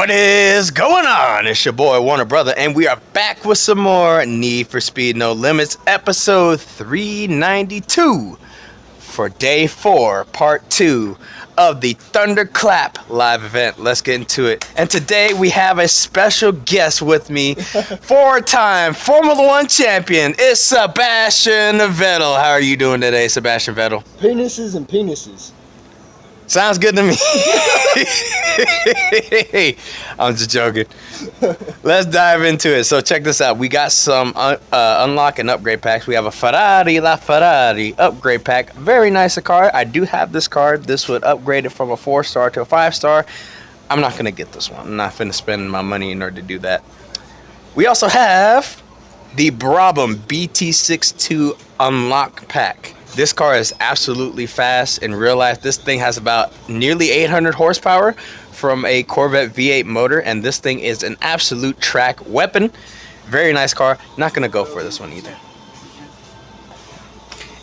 What is going on? It's your boy Warner Brother, and we are back with some more Need for Speed No Limits, episode 392 for day 4, part 2 of the Thunderclap live event. Let's get into it. And today we have a special guest with me, four-time Formula One champion. It's Sebastian Vettel. How are you doing today, Sebastian Vettel? Penises and penises. Sounds good to me. I'm just joking. Let's dive into it. So check this out. We got some unlock and upgrade packs. We have a LaFerrari upgrade pack. Very nice car. I do have this card. This would upgrade it from a 4-star to a 5-star. I'm not going to get this one. I'm not going to spend my money in order to do that. We also have the Brabham BT62 unlock pack. This car is absolutely fast. In real life, this thing has about nearly 800 horsepower from a Corvette V8 motor, and this thing is an absolute track weapon. Very nice car. Not going to go for this one either.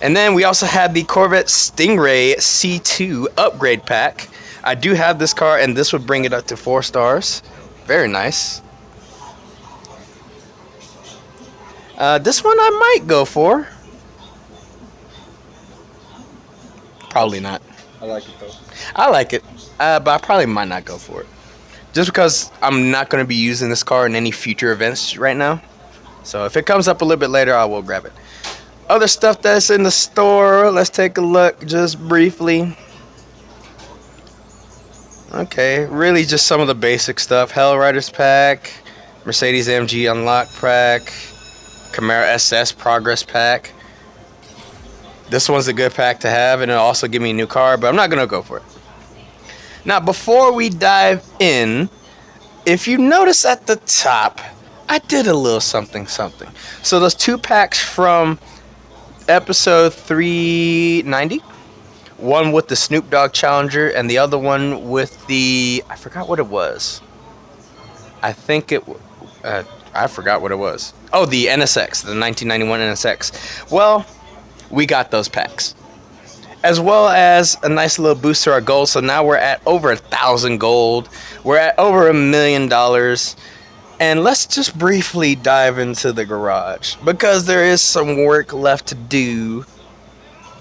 And then we also have the Corvette Stingray C2 upgrade pack. I do have this car, and this would bring it up to 4 stars. Very nice. This one I might go for. Probably not. I like it though. I like it, but I probably might not go for it. Just because I'm not going to be using this car in any future events right now. So if it comes up a little bit later, I will grab it. Other stuff that's in the store, let's take a look just briefly. Okay, really just some of the basic stuff. Hell Riders pack, Mercedes AMG unlock pack, Camaro SS progress pack. This one's a good pack to have, and it'll also give me a new car, but I'm not going to go for it. Now, before we dive in, if you notice at the top, I did a little something. So those 2 packs from episode 390, one with the Snoop Dogg Challenger, and the other one with the, I forgot what it was. I forgot what it was. Oh, the NSX, the 1991 NSX. Well, we got those packs, as well as a nice little boost to our gold. So now we're at over 1,000 gold. We're at over $1 million. And let's just briefly dive into the garage, because there is some work left to do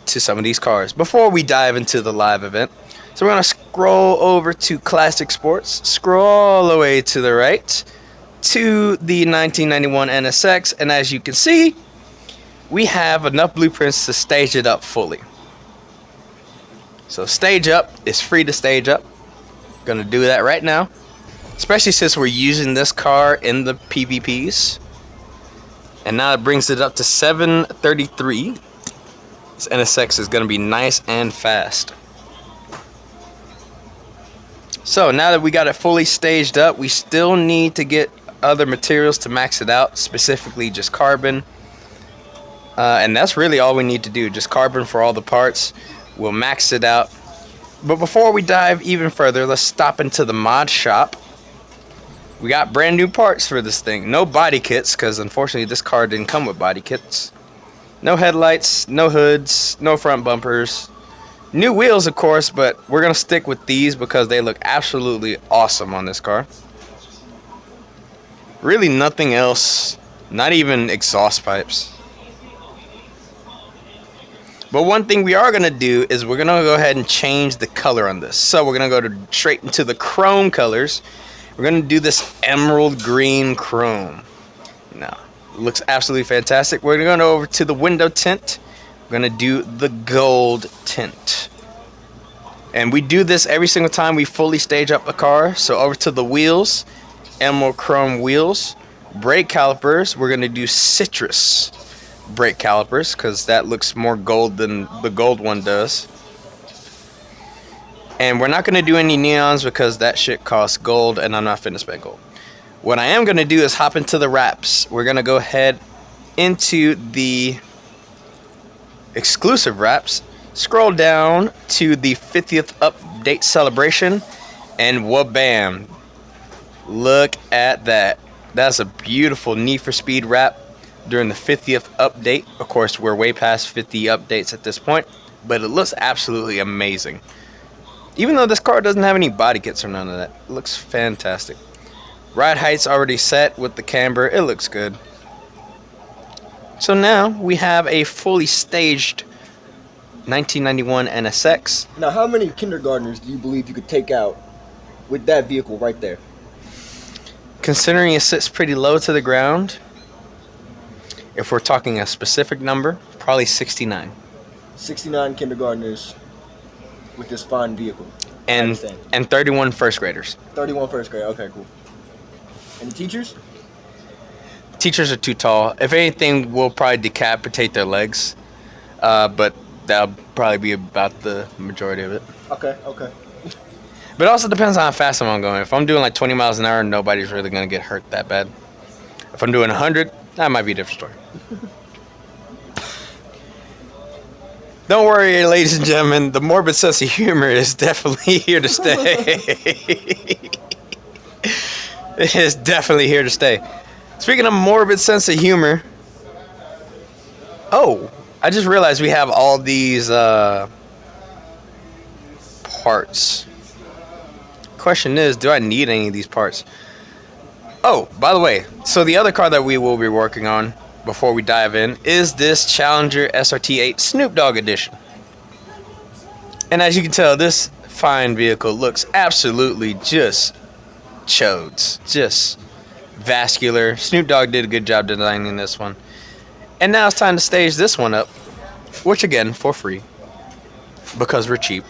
to some of these cars before we dive into the live event. So we're going to scroll over to Classic Sports, scroll all the way to the right to the 1991 NSX, and as you can see, we have enough blueprints to stage it up fully. So stage up is free to stage up. Gonna do that right now, especially since we're using this car in the PvPs. And now it brings it up to 733. This NSX is gonna be nice and fast. So now that we got it fully staged up, we still need to get other materials to max it out, specifically just carbon. And that's really all we need to do, just carbon for all the parts. We'll max it out. But before we dive even further, let's stop into the mod shop. We got brand new parts for this thing. No body kits, because unfortunately this car didn't come with body kits. No headlights, no hoods, no front bumpers. New wheels, of course, but we're going to stick with these because they look absolutely awesome on this car. Really nothing else, not even exhaust pipes. But one thing we are going to do is we're going to go ahead and change the color on this. So we're going to go straight into the chrome colors. We're going to do this emerald green chrome. Now, it looks absolutely fantastic. We're going to go over to the window tint. We're going to do the gold tint. And we do this every single time we fully stage up the car. So over to the wheels, emerald chrome wheels. Brake calipers, we're going to do citrus brake calipers, because that looks more gold than the gold one does. And we're not going to do any neons because that shit costs gold, and I'm not finna spend gold. What I am going to do is hop into the wraps. We're going to go ahead into the exclusive wraps, scroll down to the 50th update celebration, and wha-bam, look at that. That's a beautiful Need for Speed wrap during the 50th update. Of course, we're way past 50 updates at this point, but it looks absolutely amazing. Even though this car doesn't have any body kits or none of that, it looks fantastic. Ride height's already set with the camber. It looks good. So now we have a fully staged 1991 NSX. Now, how many kindergartners do you believe you could take out with that vehicle right there? Considering it sits pretty low to the ground, if we're talking a specific number, probably 69. 69 kindergartners with this fine vehicle. And 31 first graders. 31 first grade. Okay, cool. And the teachers? Teachers are too tall. If anything, we'll probably decapitate their legs. But that'll probably be about the majority of it. Okay, okay. But it also depends on how fast I'm going. If I'm doing like 20 miles an hour, nobody's really going to get hurt that bad. If I'm doing 100, that might be a different story. Don't worry, ladies and gentlemen. The morbid sense of humor is definitely here to stay. It is definitely here to stay. Speaking of morbid sense of humor. Oh, I just realized we have all these parts. Question is, do I need any of these parts? Oh, by the way, so the other car that we will be working on before we dive in is this Challenger SRT8 Snoop Dogg edition. And as you can tell, this fine vehicle looks absolutely just chodes, just vascular. Snoop Dogg did a good job designing this one. And now it's time to stage this one up, which again, for free, because we're cheap.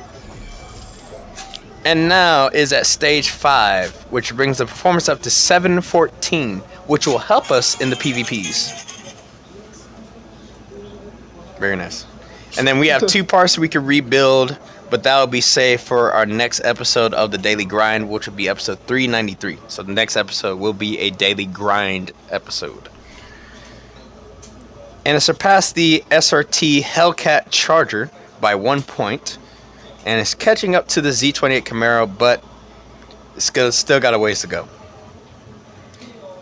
And now is at stage 5, which brings the performance up to 714, which will help us in the PvPs. Very nice. And then we have 2 parts we can rebuild, but that will be saved for our next episode of the Daily Grind, which will be episode 393. So the next episode will be a Daily Grind episode. And it surpassed the SRT Hellcat Charger by 1 point. And it's catching up to the Z28 Camaro, but it's still got a ways to go.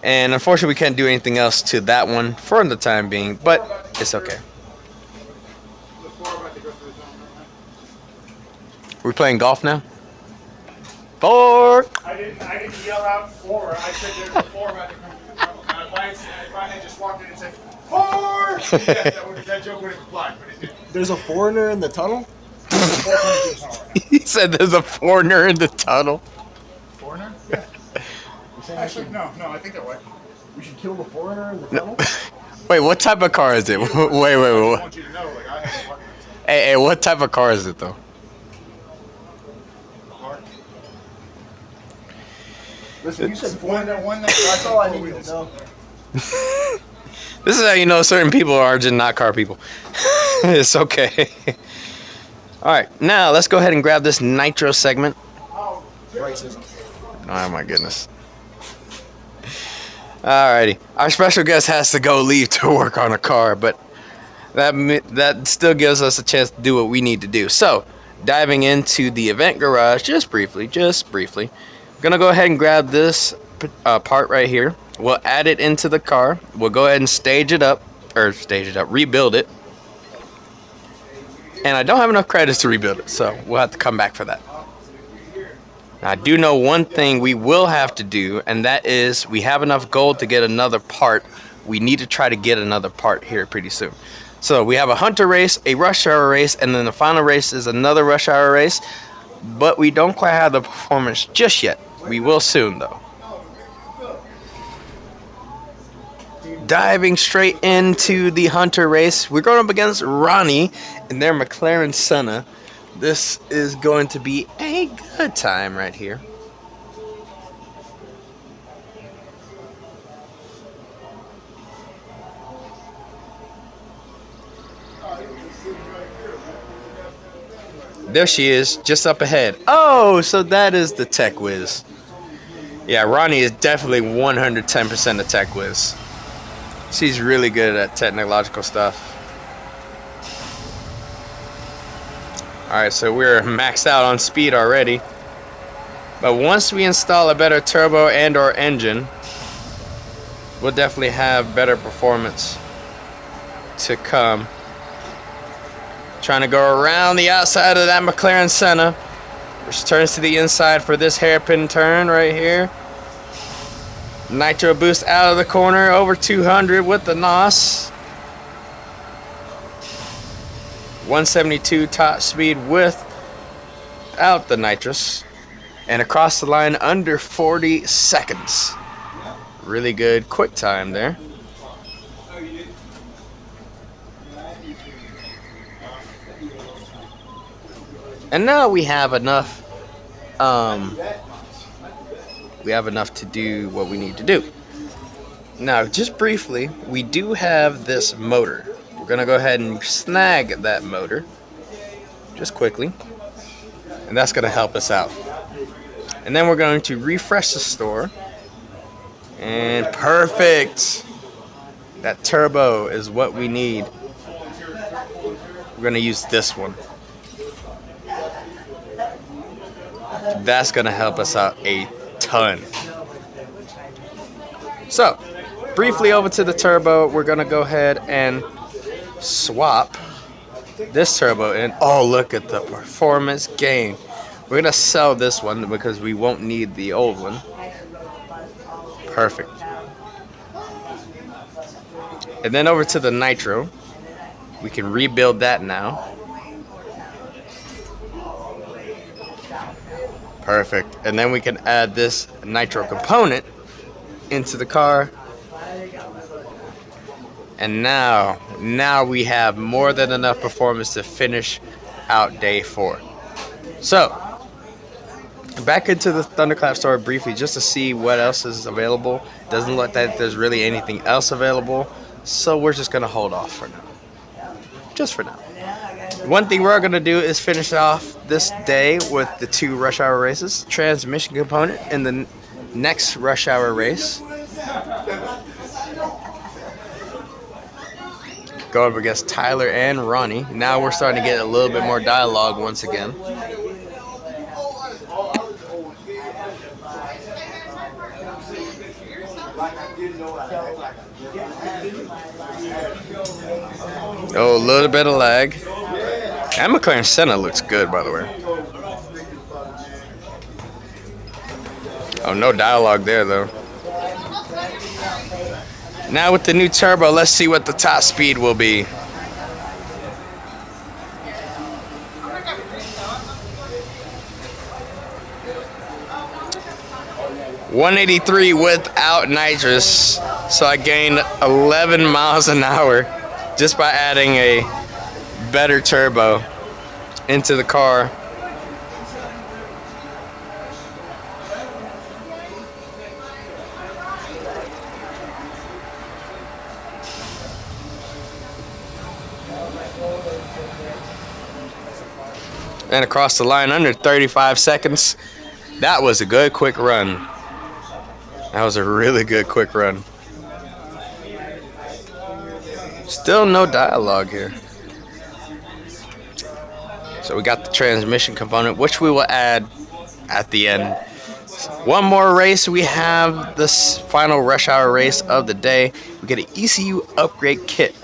And unfortunately, we can't do anything else to that one for the time being, but it's okay. We're playing golf now? 4! I didn't yell out 4. I said there's a 4 about to come. If I had just walked in and said 4, that joke would have applied, but it didn't. There's a foreigner in the tunnel? He said there's a foreigner in the tunnel. Foreigner? Yeah. Actually, no, I think that way. We should kill the foreigner in the tunnel? Wait, what type of car is it? Wait. I want you to know, like, I haven't fucking Hey, what type of car is it, though? car. Listen, you said One foreigner. that That's all I need to know. This is how you know certain people are just not car people. It's okay. Alright, now let's go ahead and grab this nitro segment. Racist. Oh my goodness. Alrighty. Our special guest has to go leave to work on a car, but that still gives us a chance to do what we need to do. So, diving into the event garage just briefly. Gonna go ahead and grab this part right here. We'll add it into the car. We'll go ahead and rebuild it. And I don't have enough credits to rebuild it, so we'll have to come back for that. Now, I do know one thing we will have to do, and that is we have enough gold to get another part. We need to try to get another part here pretty soon. So we have a hunter race, a rush hour race, and then the final race is another rush hour race. But we don't quite have the performance just yet. We will soon, though. Diving straight into the hunter race, we're going up against Ronnie and their McLaren Senna. This is going to be a good time right here. There she is, just up ahead. Oh, so that is the Tech Whiz. Yeah, Ronnie is definitely 110% a Tech Whiz. She's really good at technological stuff. Alright, so we're maxed out on speed already. But once we install a better turbo and or engine, we'll definitely have better performance to come. Trying to go around the outside of that McLaren Senna. Which turns to the inside for this hairpin turn right here. Nitro boost out of the corner, over 200 with the NOS. 172 top speed without the nitrous. And across the line under 40 seconds. Really good quick time there. And now we have enough. We have enough to do what we need to do. Now, just briefly, we do have this motor. We're gonna go ahead and snag that motor, just quickly, and that's gonna help us out. And then we're going to refresh the store, and perfect. That turbo is what we need. We're gonna use this one. That's gonna help us out a ton. So, briefly over to the turbo, we're gonna go ahead and swap this turbo in. Oh, look at the performance gain. We're gonna sell this one because we won't need the old one. Perfect. And then over to the nitro, we can rebuild that now. Perfect. And then we can add this nitro component into the car. And now we have more than enough performance to finish out day 4. So, back into the Thunderclap store briefly just to see what else is available. Doesn't look like there's really anything else available. So we're just going to hold off for now. Just for now. One thing we're going to do is finish off this day with the 2 rush hour races. Transmission component in the next rush hour race. Go up against Tyler and Ronnie. Now we're starting to get a little bit more dialogue once again. Oh, a little bit of lag. And McLaren Senna looks good, by the way. Oh, no dialogue there, though. Now with the new turbo, let's see what the top speed will be. .183 without nitrous, so I gained 11 miles an hour just by adding a better turbo into the car. And across the line under 35 seconds. That was a good quick run. That was a really good quick run. Still no dialogue here. So we got the transmission component, which we will add at the end. One more race. We have this final rush hour race of the day. We get an ECU upgrade kit.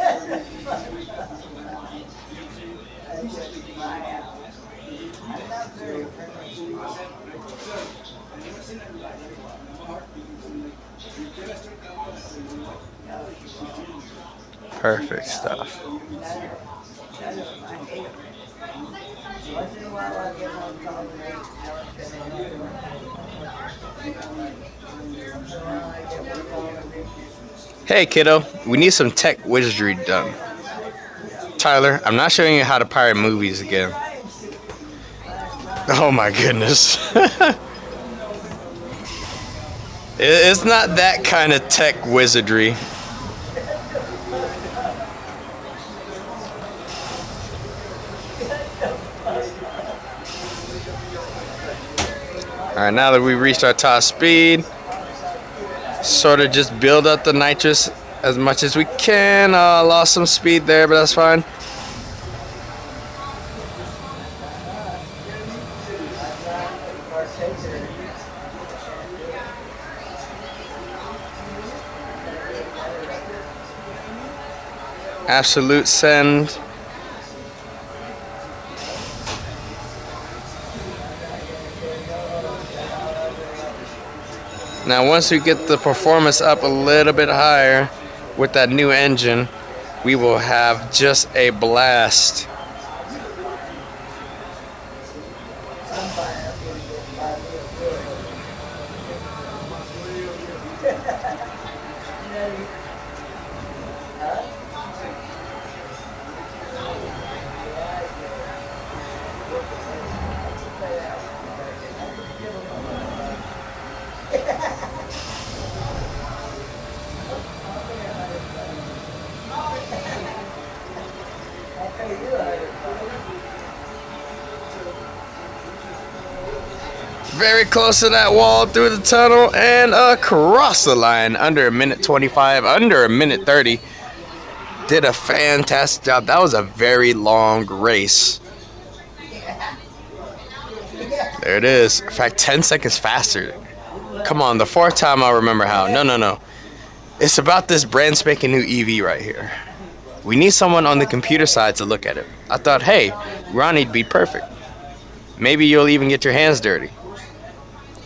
Perfect stuff. Hey kiddo, we need some tech wizardry done. Tyler, I'm not showing you how to pirate movies again. Oh my goodness. It's not that kind of tech wizardry. Alright, now that we've reached our top speed, sort of just build up the nitrous as much as we can. I lost some speed there, but that's fine. Absolute send. Now, once we get the performance up a little bit higher with that new engine, we will have just a blast. Very close to that wall, through the tunnel, and across the line. Under a minute 25, under a minute 30. Did a fantastic job. That was a very long race. There it is. In fact, 10 seconds faster. Come on, the fourth time I'll remember how. No. It's about this brand spanking new EV right here. We need someone on the computer side to look at it. I thought, hey, Ronnie'd be perfect. Maybe you'll even get your hands dirty.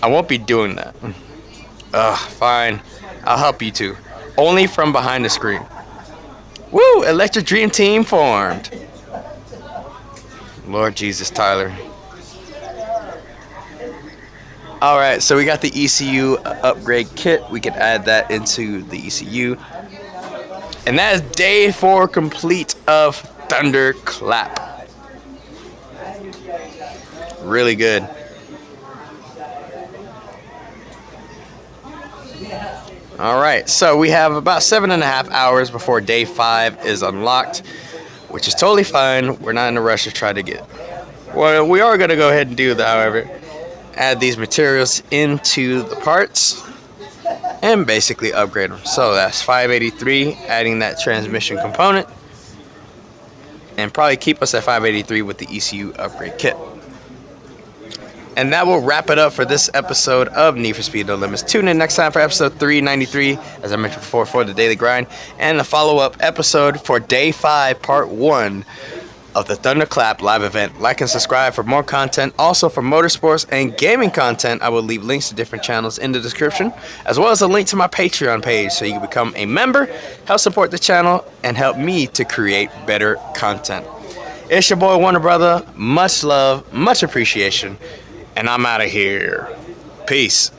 I won't be doing that. Fine. I'll help you too. Only from behind the screen. Woo! Electric Dream Team formed. Lord Jesus, Tyler. Alright, so we got the ECU upgrade kit. We can add that into the ECU. And that is day 4 complete of Thunderclap. Really good. Alright, so we have about 7.5 hours before day 5 is unlocked, which is totally fine. We're not in a rush to try to get. What we are going to go ahead and do, however, add these materials into the parts and basically upgrade them. So that's 583, adding that transmission component, and probably keep us at 583 with the ECU upgrade kit. And that will wrap it up for this episode of Need for Speed No Limits. Tune in next time for episode 393, as I mentioned before, for the Daily Grind, and the follow-up episode for Day 5, Part 1 of the Thunderclap live event. Like and subscribe for more content. Also for motorsports and gaming content, I will leave links to different channels in the description, as well as a link to my Patreon page, so you can become a member, help support the channel, and help me to create better content. It's your boy Wonder Brother. Much love, much appreciation. And I'm out of here. Peace.